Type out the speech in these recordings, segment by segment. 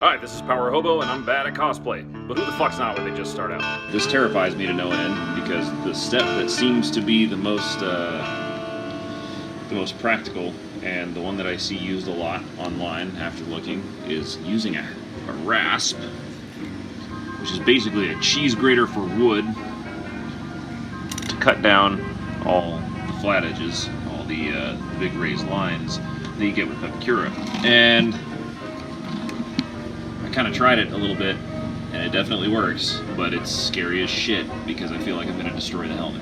Hi, this is Power Hobo, and I'm bad at cosplay. But who the fuck's not when they just start out? This terrifies me to no end, because the step that seems to be the most practical, and the one that I see used a lot online after looking, is using a rasp, which is basically a cheese grater for wood, to cut down all the flat edges, all the big raised lines that you get with Epicura. And I kind of tried it a little bit, and it definitely works, but it's scary as shit because I feel like I'm going to destroy the helmet.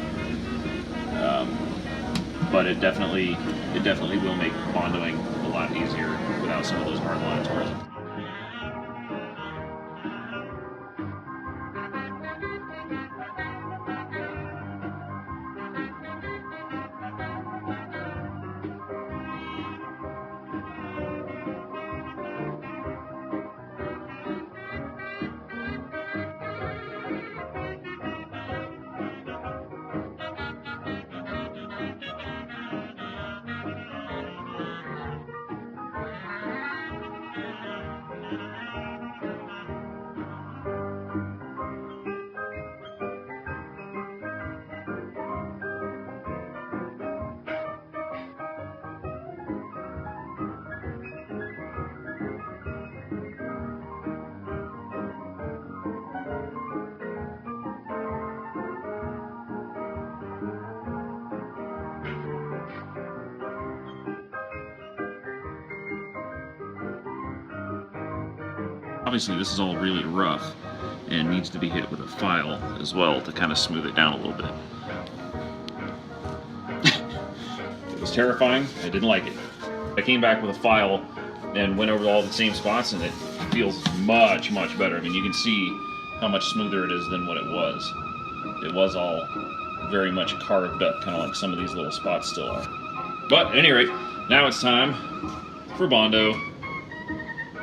But it definitely will make bondoing a lot easier without some of those hard lines. Obviously this is all really rough and needs to be hit with a file as well to kind of smooth it down a little bit. It was terrifying. I didn't like it. I came back with a file and went over all the same spots, and it feels much, much better. I mean, you can see how much smoother it is than what it was. It was all very much carved up, kind of like some of these little spots still are. But at any rate, now it's time for Bondo.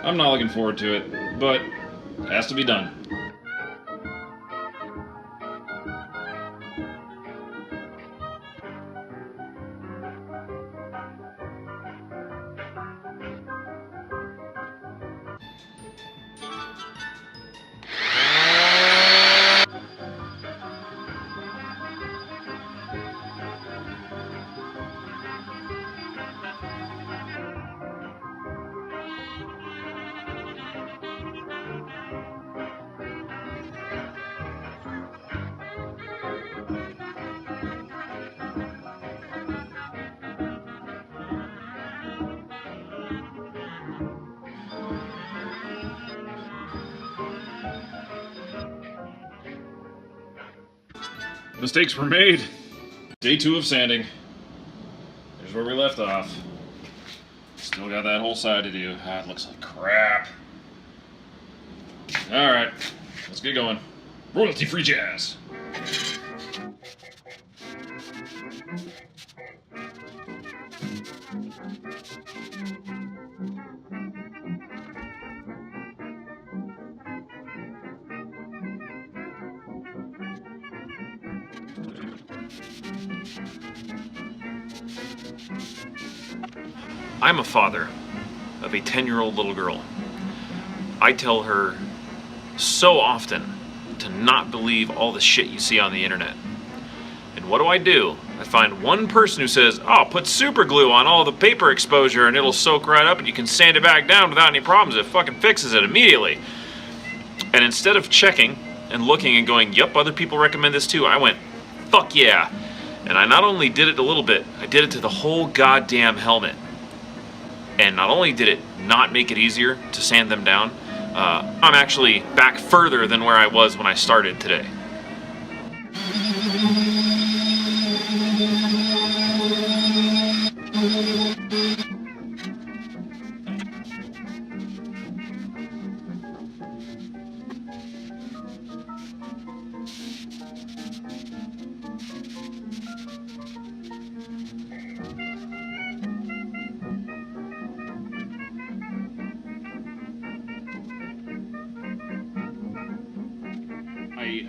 I'm not looking forward to it, but it has to be done. Mistakes were made. Day 2 of sanding. Here's where we left off. Still got that whole side to do. Ah, it looks like crap. Alright, let's get going. Royalty-free jazz. I'm a father of a 10-year-old little girl. I tell her so often to not believe all the shit you see on the internet. And what do? I find one person who says, oh, put super glue on all the paper exposure and it'll soak right up and you can sand it back down without any problems. It fucking fixes it immediately. And instead of checking and looking and going, yep, other people recommend this too, I went, fuck yeah. And I not only did it a little bit, I did it to the whole goddamn helmet. And not only did it not make it easier to sand them down, I'm actually back further than where I was when I started today.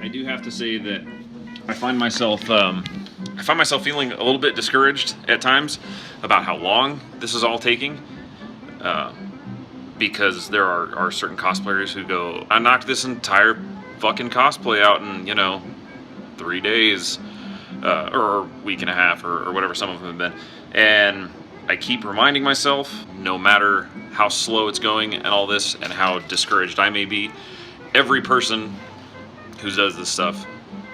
I do have to say that I find myself feeling a little bit discouraged at times about how long this is all taking. because there are certain cosplayers who go, I knocked this entire fucking cosplay out in, you know, 3 days, or a week and a half, or whatever some of them have been. And I keep reminding myself, no matter how slow it's going and all this, and how discouraged I may be, every person who does this stuff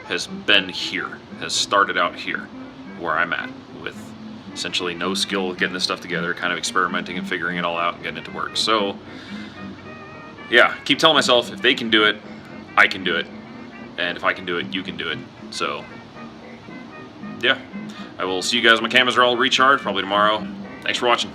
has been here, has started out here, where I'm at, with essentially no skill with getting this stuff together, kind of experimenting and figuring it all out and getting it to work. So, yeah, keep telling myself, if they can do it, I can do it. And if I can do it, you can do it. So, yeah. I will see you guys when my cameras are all recharged, probably tomorrow. Thanks for watching.